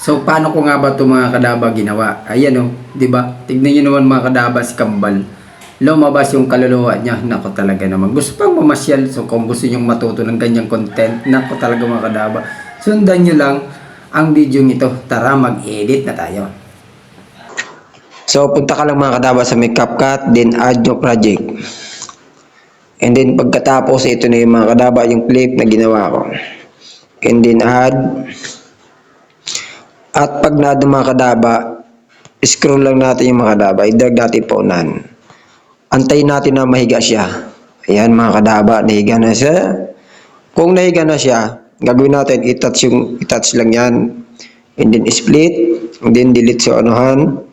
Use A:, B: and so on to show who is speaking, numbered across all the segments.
A: So paano ko nga ba 'to mga kadaba ginawa? Ayan oh, 'di ba? Tignan niyo naman mga kadaba si Kambal. Lumabas yung kaluluwa niya. Nako talaga naman. Gusto pang mamasyal. So kung gusto niyo matuto ng ganyang content, nako talaga mga kadaba. Sundan niyo lang ang video nito. Tara mag-edit na tayo.
B: So, punta ka lang mga kadaba sa may CapCut, then add your project. And then, pagkatapos, ito na yung mga kadaba, yung clip na ginawa ko. And then, add. At pag na-add mga kadaba, scroll lang natin yung mga kadaba. I-drag natin pa unahan. Antayin natin na mahiga siya. Ayan mga kadaba, nahiga na siya. Kung nahiga na siya, gagawin natin, i-touch lang yan. And then, split. And then, delete sa anuhan.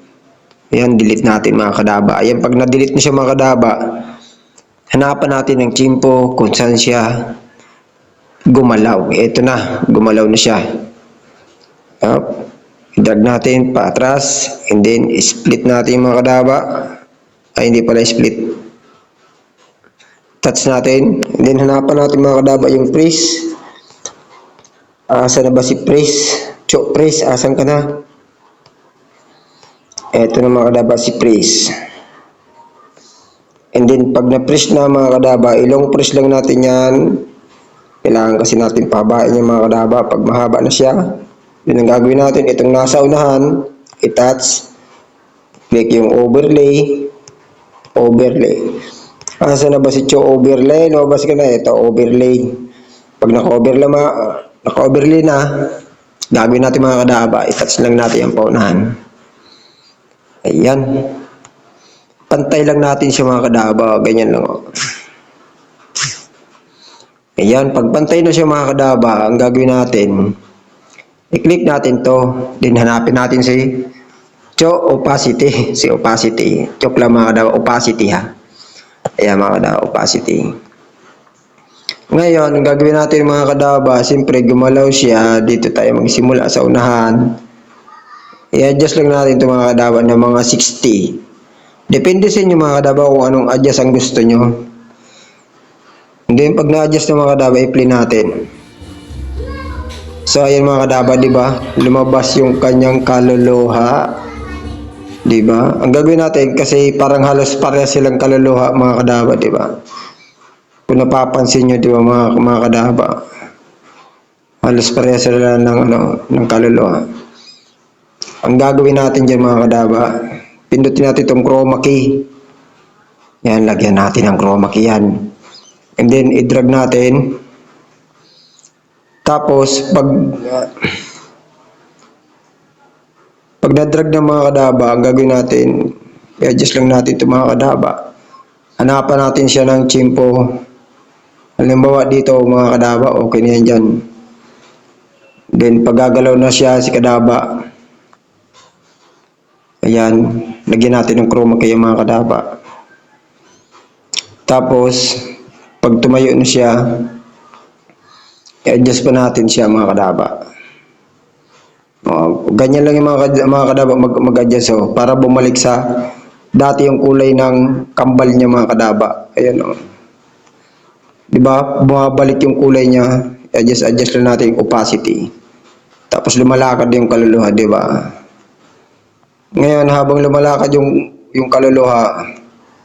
B: Ayan, delete natin mga kadaba. Ayan, pag na-delete na siya mga kadaba, hanapan natin ng tsimpo kung saan siya gumalaw. Ito na, gumalaw na siya. I-drag natin pa atras, and then split natin mga kadaba. Ay, hindi pala split. Touch natin, and then hanapan natin mga kadaba yung freeze. Asan na ba si freeze? Chok freeze, asan ka na? Ito na mga kadaba si press. And then pag na-press na mga kadaba, ilong press lang natin yan. Kailangan kasi natin pahabain yung mga kadaba. Pag mahaba na siya, yun ang gagawin natin. Itong nasa unahan, i-touch. Click yung overlay. Overlay. Asa na ba si Cho overlay? Lumabas ka na. Ito overlay. Pag naka-overlay na, gagawin natin mga kadaba. I-touch lang natin yung paunahan. Ayan. Pantay lang natin siya mga kadaba. Ganyan lang. Ayan. Pag pantay na siya mga kadaba, ang gagawin natin, i-click natin to. Then hanapin natin si opacity. Si opacity. Chok lang mga kadaba. Opacity ha. Ayan mga kadaba. Opacity. Ngayon, ang gagawin natin mga kadaba, siyempre gumalaw siya. Dito tayo magsimula sa unahan. I-adjust lang natin ito mga kadaba ng mga 60. Depende sa inyo mga kadaba kung anong adjust ang gusto nyo. And then pag na-adjust na mga kadaba, i-play natin. So ayan mga kadaba, di ba? Lumabas yung kanyang kaluluha. Di ba? Ang gagawin natin kasi parang halos parehas silang kaluluha mga kadaba, di ba? Kung napapansin nyo, di ba mga kadaba? Halos parehas sila ng kaluluha. Ang gagawin natin dyan mga kadaba, pindutin natin itong chroma key. Yan, lagyan natin ng chroma key yan. And then, i-drag natin. Tapos, pag na-drag ng mga kadaba, ang gagawin natin, i-adjust lang natin itong mga kadaba. Hanapan natin siya ng tsimpo. Halimbawa dito mga kadaba, okay na yan dyan. Then, pag gagalaw na siya si kadaba, ayan, lagyan natin ng chroma kay mga kadaba. Tapos, pag tumayo na siya, i-adjust pa natin siya mga kadaba. Ganyan lang yung mga kadaba mag-adjust para bumalik sa dati yung kulay ng kambal niya mga kadaba. Ayan o. Diba? Bumabalik yung kulay niya, i-adjust lang natin yung opacity. Tapos lumalakad yung kaluluha, diba? Ngayon, habang lumalakad yung kaluluha,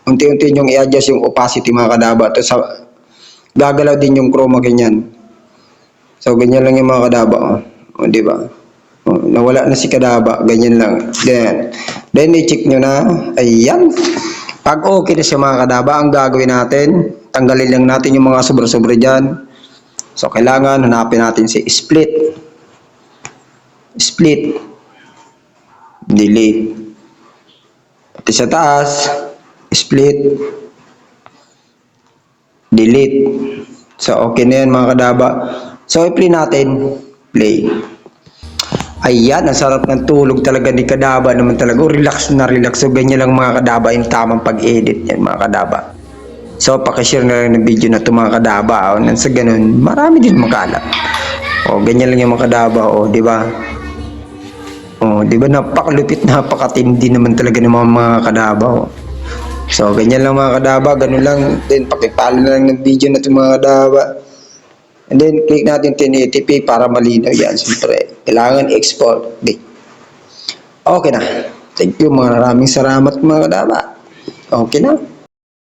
B: unti-unti yung i-adjust yung opacity mga kadaba. Tapos gagalaw din yung chroma ganyan. So, ganyan lang yung mga kadaba. O, di ba? Nawala na si kadaba. Ganyan lang. Then i-check nyo na. Ayan. Pag okay na siya mga kadaba, ang gagawin natin, tanggalin lang natin yung mga sobra-sobra dyan. So, kailangan hanapin natin si split. Split. Delete. At sa taas, split, delete. So, okay na yan mga kadaba. So, i-play natin. Play. Ayan, ang sarap ng tulog talaga ni kadaba naman talaga. Relax na relax. So, ganyan lang mga kadaba yung tamang pag-edit yan mga kadaba. So, pakishare na lang ng video na ito mga kadaba. Nang sa ganun, marami din makalat. O, ganyan lang yung mga kadaba. O, di ba? Oh, 'di ba napakalupit, napakatindi naman talaga ng mga kadaba. So, ganyan lang mga kadaba, ganun lang. Then, pakipalo na lang ng video na itong mga kadaba. And then, click natin 1080p para malinaw yan. Siyempre, kailangan export. Okay na. Thank you, maraming salamat mga kadaba. Okay na.